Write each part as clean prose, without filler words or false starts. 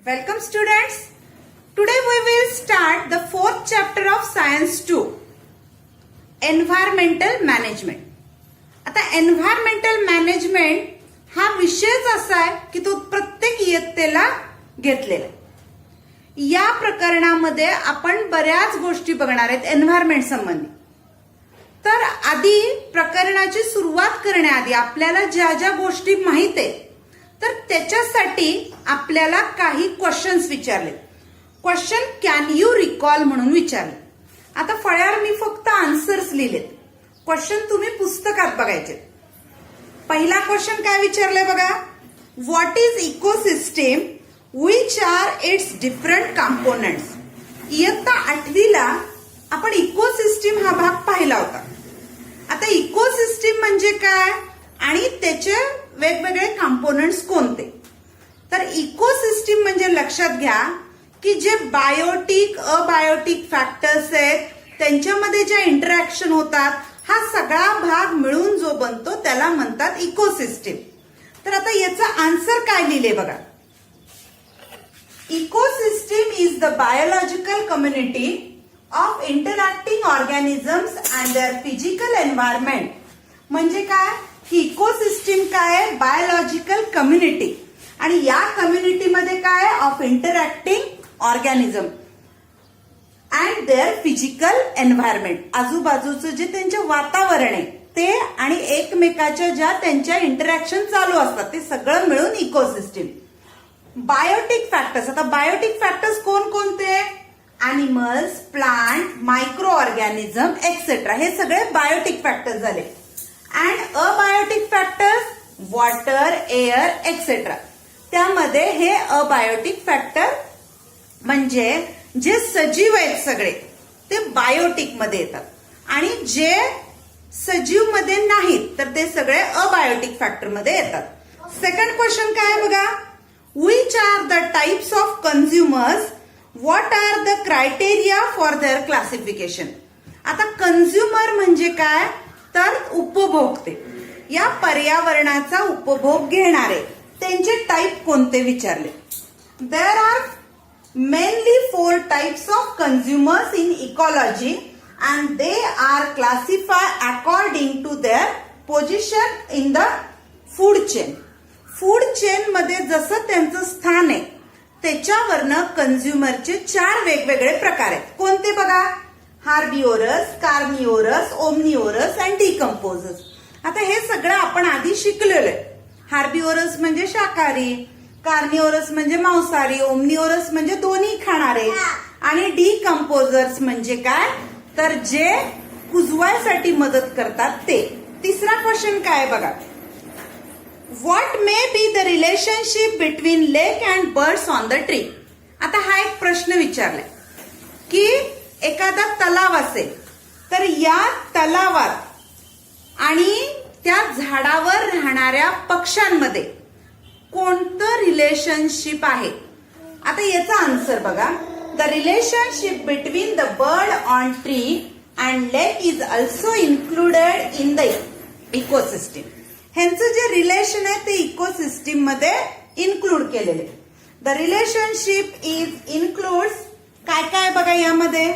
Welcome students. Today we will start the fourth chapter of Science 2, Environmental Management. आता environmental management हा विषयच असा आहे की तो प्रत्येक इयत्तेला घेतलेला आहे. या प्रकरणामध्ये आपण बऱ्याच गोष्टी बघणार आहेत एन्व्हायरमेंट संबंधी. तर आधी प्रकरणाची सुरुवात करण्याआधी आपल्याला ज्या ज्या गोष्टी माहित आहेत तर त्याच्यासाठी आपल्याला काही क्वेश्चन्स विचारले. क्वेश्चन कॅन यू रिकॉल म्हणून विचारले. आता फळ्यावर मी फक्त आन्सर्स लिहिलेत. क्वेश्चन तुम्ही पुस्तकात बघायचे. पहिला क्वेश्चन काय विचारलंय बघा. What is ecosystem which are it's different components. इयत्ता 8वीला आपण इकोसिस्टीम हा भाग पाहिला होता. आता इकोसिस्टीम म्हणजे काय आणि त्याचे वेगवेगळे कंपोनेंट्स कोणते. तर इकोसिस्टीम म्हणजे लक्षात घ्या की जे बायोटिक अबायोटिक फॅक्टर्स आहेत त्यांच्यामध्ये ज्या इंटरॅक्शन होतात हा सगळा भाग मिळून जो बनतो त्याला म्हणतात इकोसिस्टीम. तर आता याचा आन्सर काय लिहिले बघा. Ecosystem is the biological community of interacting organisms and their physical environment. म्हणजे काय की इकोसिस्टीम काय आहे बायोलॉजिकल कम्युनिटी आणि या कम्युनिटीमध्ये काय of interacting organism and their physical environment. आजूबाजूचं जे त्यांचे वातावरण आहे ते आणि एकमेकाच्या ज्या त्यांच्या इंटरॅक्शन चालू असतात ते सगळं मिळून इकोसिस्टीम. Biotic factors. आता बायोटिक फॅक्टर्स कोण कोणते. Animals, plant, micro organism etcetera हे सगळे बायोटिक फॅक्टर्स झाले. And abiotic factors water, air etcetera. त्यामध्ये हे अबायोटिक फॅक्टर म्हणजे जे सजीव आहेत सगळे ते बायोटिक मध्ये येतात आणि जे सजीव मध्ये नाहीत तर ते सगळे अबायोटिक फॅक्टर मध्ये येतात. सेकंड क्वेश्चन काय आहे बघा. Which are the types of consumers. What are the criteria for their classification. आता कन्झ्युमर म्हणजे काय तर उपभोक्ते. या पर्यावरणाचा उपभोग घेणारे त्यांचे टाईप कोणते विचारले. There are mainly 4 types of consumers in ecology and they are classify according to their position in the food chain. Food chain मध्ये जसं त्यांचं स्थान आहे त्याच्यावरनं कन्झ्युमरचे 4 वेगवेगळे प्रकार आहेत. कोणते बघा. हार्बिओरस, कार्निओरस, ओमनिओरस अँड डिकम्पोजर्स. आता हे सगळं आपण आधी शिकलेलो आहे. हार्बिओरस म्हणजे शाकाहारी, कार्निओरस म्हणजे मांसाहारी, ओमनिओरस म्हणजे दोन्ही खाणारे आणि डिकम्पोजर्स म्हणजे काय तर जे कुजवायसाठी मदत करतात ते. तिसरा क्वेश्चन काय बघा. What may be the relationship between lake and birds on the tree. आता हा एक प्रश्न विचारलाय की एखादा तलाव असेल तर या तलावात आणि त्या झाडावर राहणाऱ्या पक्ष्यांमध्ये कोणतं रिलेशनशिप आहे. आता याचा आन्सर बघा. The relationship between the bird on tree and lake is also included in the ecosystem. ह्यांचं जे रिलेशन आहे ते इकोसिस्टीम मध्ये इन्क्लूड केलेले. द रिलेशनशिप इज इन्क्लूड्स काय काय बघा यामध्ये.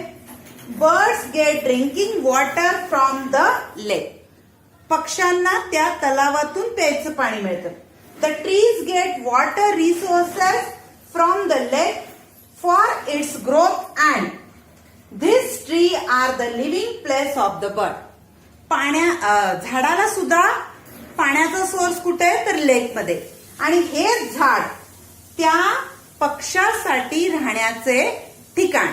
Birds get drinking water from the lake. पक्ष्यांना त्या तलावातून प्यायचं पाणी मिळतं. The trees get water resources from the lake for its growth and this tree are the living place of the bird. झाडाला सुद्धा पाण्याचा सोर्स कुठे आहे तर लेक मध्ये आणि हे झाड त्या पक्ष्यासाठी राहण्याचे ठिकाण.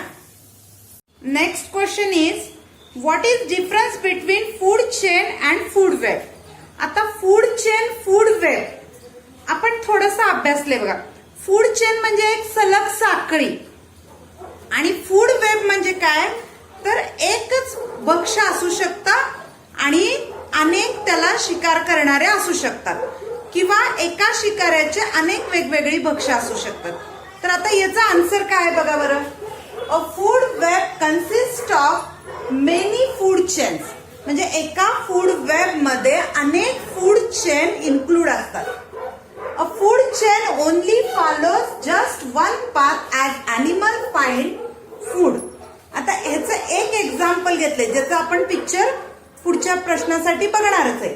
Next question is what is difference between food chain and food web. आता फूड चेन फूड वेब आपण थोडासा अभ्यासले बघा. फूड चेन म्हणजे एक सलग साखळी आणि फूड वेब म्हणजे काय तर एकच भक्ष्य असू शकतं आणि अनेक त्याला शिकार करणारे असू शकतात किंवा एका शिकाऱ्याचे अनेक वेगवेगळी भक्ष्य असू शकतात. तर आता याचा आन्सर काय आहे बघा बरं. अ food web consist of many food chains. म्हणजे एका फूड वेब मध्ये अनेक फूड चेन इन्क्लूड असतात. A food chain only follows just one बघितले ज्याचा आपण पिक्चर पुढच्या प्रश्नासाठी बघणारच आहे.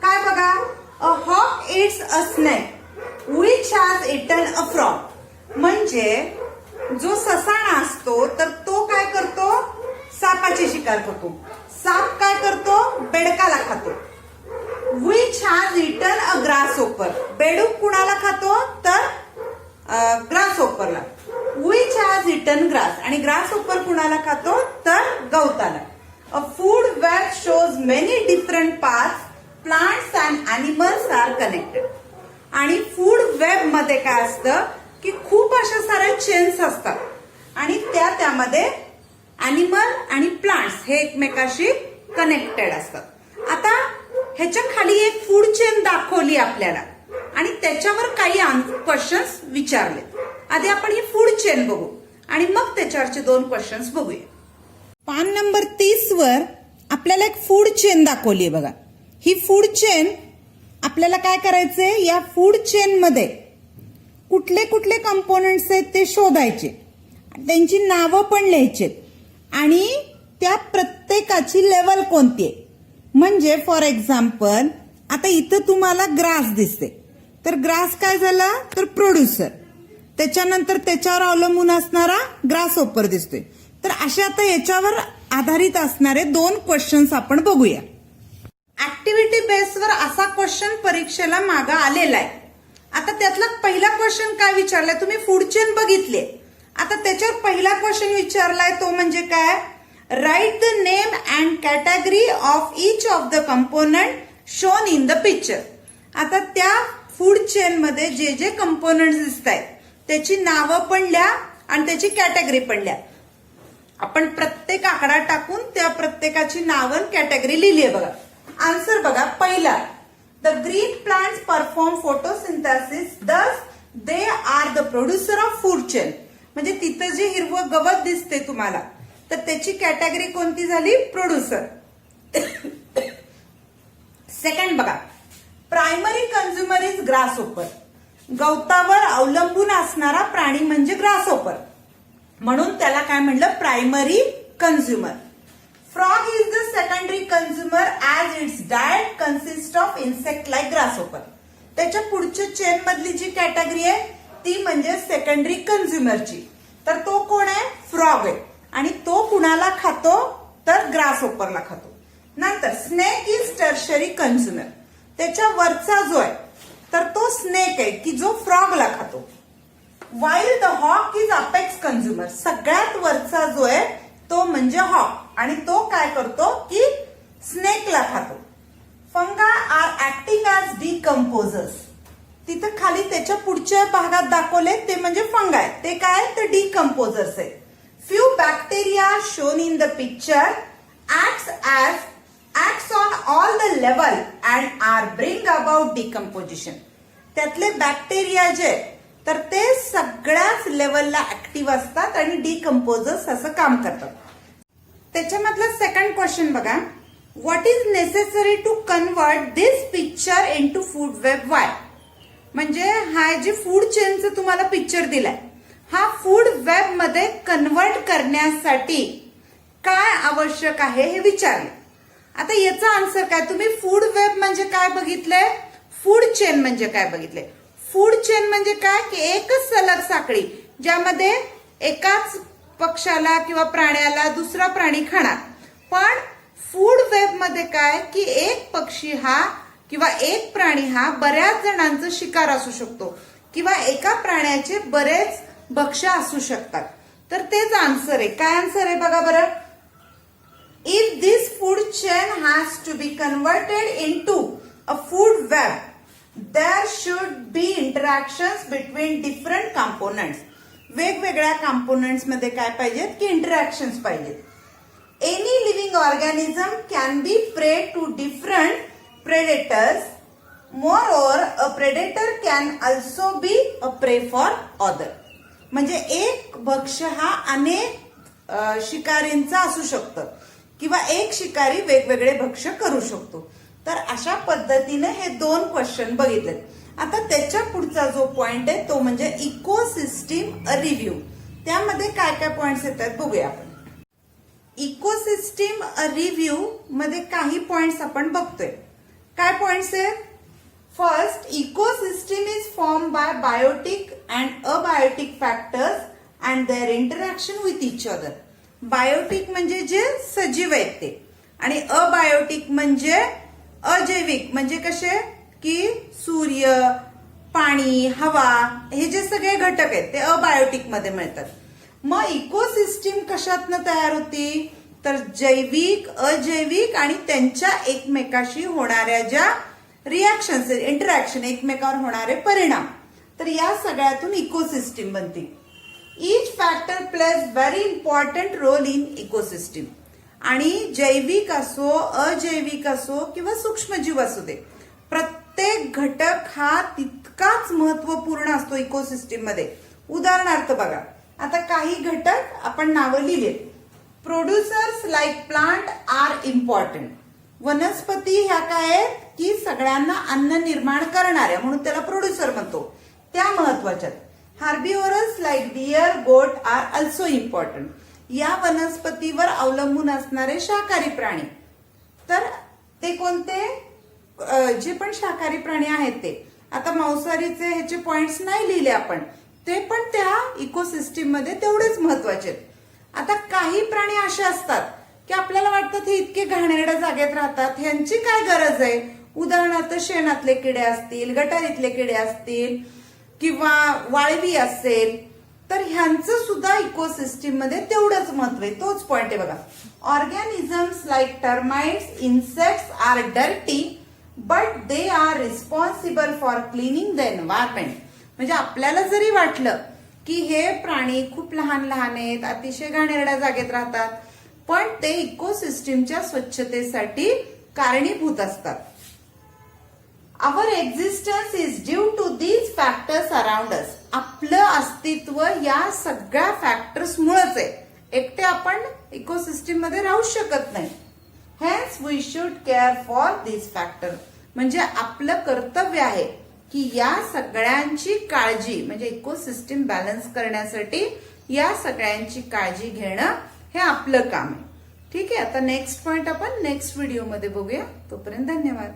काय बघा, a hawk it's a snake which has eaten a frog. म्हणजे जो ससाणा असतो तर तो काय करतो, सापाची शिकार करतो. साप काय करतो, बेडकाला खातो. Which has eaten a grasshopper. बेडूक कुणाला खातो, तर ग्रासहोपरला. Which has eaten grass. आणि ग्रासहोपर कुणाला खातो, तर गवताला. A food web shows many different parts, plants and animals are connected. आणि फूड वेब मध्ये काय असतं की खूप अशा साऱ्या चेन्स असतात आणि त्यामध्ये अॅनिमल आणि प्लांट्स हे एकमेकाशी कनेक्टेड असतात. आता ह्याच्या खाली एक फूड चेन दाखवली आपल्याला आणि त्याच्यावर काही क्वेश्चन्स विचारले. आधी आपण ही फूड चेन बघू आणि मग त्याच्यावरचे 2 क्वेश्चन्स बघूया. पान नंबर 30 वर आपल्याला एक फूड चेन दाखवली आहे बघा. ही फूड चेन आपल्याला काय करायचंय, या फूड चेन मध्ये कुठले कुठले कंपोनेंट्स आहेत ते शोधायचे, त्यांची नावं पण लिहायची आणि त्या प्रत्येकाची लेवल कोणती आहे. म्हणजे फॉर एक्झाम्पल आता इथं तुम्हाला ग्रास दिसते, तर ग्रास काय झाला, तर प्रोड्युसर. त्याच्यानंतर त्याच्यावर अवलंबून असणारा ग्रासहोपर दिसतोय. तर अशा आता याच्यावर आधारित असणारे 2 क्वेश्चन्स आपण बघूया. ऍक्टिव्हिटी बेसवर असा क्वेश्चन परीक्षेला मागा आलेला आहे. आता त्यातला पहिला क्वेश्चन काय विचारलाय, तुम्ही फूड चेन बघितले, आता त्याच्यावर पहिला क्वेश्चन विचारलाय तो म्हणजे काय, write the name and category of each of the component shown in the picture. आता त्या फूड चेन मध्ये जे जे कंपोनंट दिसत आहेत त्याची नावं पण लिहा आणि त्याची कॅटेगरी पण लिहा. आपण प्रत्येक आकडा टाकून त्या प्रत्येकाची नावं कॅटेगरी लिहिली आहे बघा. आन्सर बघा, पहिला the green plants perform photosynthesis thus they are the producer of food chain. म्हणजे तिथं जे हिरवं गवत दिसते तुम्हाला तर त्याची कॅटेगरी कोणती झाली, प्रोड्युसर. सेकंड बघा, प्रायमरी कंझ्युमर इज ग्रासहोपर. गवतावर अवलंबून असणारा प्राणी म्हणजे ग्रासहोपर, म्हणून त्याला काय म्हणलं, primary consumer. Frog is the secondary consumer as its diet consist of insect like grasshopper. त्याच्या पुढच्या चेन मधली जी कॅटेगरी आहे ती म्हणजे सेकंडरी कंझ्युमरची. तर तो कोण आहे, फ्रॉग आहे आणि तो कुणाला खातो, तर ग्रासहोपरला खातो. नंतर स्नेक इज टर्शरी कंझ्युमर. त्याच्या वरचा जो आहे तर तो स्नेक आहे की जो फ्रॉगला खातो. While the hawk is apex consumer. सगळ्यात वरचा जो आहे तो म्हणजे हॉक आणि तो काय करतो की स्नेकला खातो. फंगा आर ऍक्टिंग ऍज डिकम्पोजर्स. तिथं खाली त्याच्या पुढच्या भागात दाखवले ते म्हणजे फंगाय, ते काय तर डिकम्पोजर्स आहे. Few bacteria shown in the picture acts on all the level and are bring about decomposition. त्यातले बॅक्टेरिया जे तर ते सगळ्याच लेवलला ऍक्टिव्ह असतात आणि डिकम्पोजर्स असं काम करतात. त्याच्यामधला सेकंड क्वेश्चन बघा, what is necessary to convert this picture into food web वाय. म्हणजे हा जे फूड चेनचं तुम्हाला पिक्चर दिलाय हा फूड वेब मध्ये कन्वर्ट करण्यासाठी काय आवश्यक आहे हे विचारले. आता याचा आन्सर काय, तुम्ही फूड वेब म्हणजे काय बघितलंय, फूड चेन म्हणजे काय बघितले. फूड चेन म्हणजे काय की एकच सलग साखळी ज्यामध्ये एकाच पक्षाला किंवा प्राण्याला दुसरा प्राणी खाणार. पण फूड वेब मध्ये काय की एक पक्षी हा किंवा एक प्राणी हा बऱ्याच जणांचा शिकार असू शकतो किंवा एका प्राण्याचे बरेच भक्ष्य असू शकतात. तर तेच आन्सर आहे. काय आन्सर आहे बघा बरं, if this food chain has to be converted into a food web, there should be interactions between different components. वेगवेगळ्या कंपोनेंट्स मध्ये काय पाहिजेत की इंटरॅक्शन्स पाहिजेत. Any living organism can be prey to different predators. Moreover a predator can also be a prey for other. म्हणजे एक भक्ष्य हा अनेक शिकारींचा असू शकतं किंवा एक शिकारी वेगवेगळे भक्ष्य करू शकतो. तर अशा पद्धतीने हे 2 क्वेश्चन बघितले. आता त्याच्या पुढचा जो पॉइंट आहे तो म्हणजे इकोसिस्टीम रिव्ह्यू. त्यामध्ये काय काय पॉइंट्स येतात बघूया आपण. इकोसिस्टीम रिव्ह्यू मध्ये काही पॉइंट्स आपण बघतोय. काय पॉइंट्स आहेत? First, ecosystem is form by biotic and abiotic factors and their interaction with each other. Biotic म्हणजे जे सजीव आहेत ते, आणि अबायोटिक म्हणजे अजैविक, म्हणजे कसे की सूर्य, पाणी, हवा, हे जे सगळे घटक आहेत ते अबायोटिक मध्ये मिळतात. मग इकोसिस्टीम कशातनं तयार होती? तर जैविक, अजैविक आणि त्यांच्या एकमेकाशी होणाऱ्या ज्या रिॲक्शन्स, इंटरॅक्शन, एकमेकावर होणारे परिणाम, तर या सगळ्यातून इकोसिस्टीम बनते. Each factor plays very important role in ecosystem. आणि जैविक असो, अजैविक असो किंवा सूक्ष्मजीव असू दे, प्रत्येक घटक हा तितकाच महत्वपूर्ण असतो इकोसिस्टीम मध्ये. उदाहरणार्थ बघा, आता काही घटक आपण नावं लिहिले. Producers like plant are important. वनस्पती ह्या काय आहेत की सगळ्यांना अन्न निर्माण करणाऱ्या, म्हणून त्याला प्रोड्युसर म्हणतो, त्या महत्वाच्या. हार्बिव्हरस लाईक डिअर, गोट आर ऑल्सो इम्पॉर्टंट. या वनस्पतीवर अवलंबून असणारे शाकाहारी प्राणी, तर ते कोणते? जे पण शाकाहारी प्राणी आहेत ते. आता मांसाहारीचे ह्याचे पॉइंट्स नाही लिहिले आपण, ते पण त्या इकोसिस्टीम मध्ये तेवढेच महत्वाचे आहेत. आता काही प्राणी असे असतात की आपल्याला वाटतं हे इतके घाणेरड्या जागेत राहतात, ह्यांची काय गरज आहे? उदाहरणार्थ शेणातले किडे असतील, गटारीतले किडे असतील किंवा वाळवी असेल, तर ह्यांचं सुद्धा इकोसिस्टीम मध्ये तेवढंच महत्व आहे. तोच पॉइंट आहे बघा. Organisms like termites, insects are dirty but they are responsible for cleaning the environment. म्हणजे आपल्याला जरी वाटलं की हे प्राणी खूप लहान लहान आहेत, अतिशय घाणेरड्या जागेत राहतात, पण ते इकोसिस्टीमच्या स्वच्छतेसाठी कारणीभूत असतात. Our existence is due to these factors around us. आपलं अस्तित्व या सगळ्या फॅक्टर्स मुळेच आहे. एकटे आपण इकोसिस्टीम मध्ये राहू शकत नाही. Hence we should care for these factor. म्हणजे आपलं कर्तव्य आहे की या सगळ्यांची काळजी, म्हणजे इकोसिस्टीम बॅलन्स करण्यासाठी या सगळ्यांची काळजी घेणं हे आपलं काम आहे. ठीक आहे. आता नेक्स्ट पॉइंट आपण नेक्स्ट व्हिडिओमध्ये बघूया. तोपर्यंत धन्यवाद.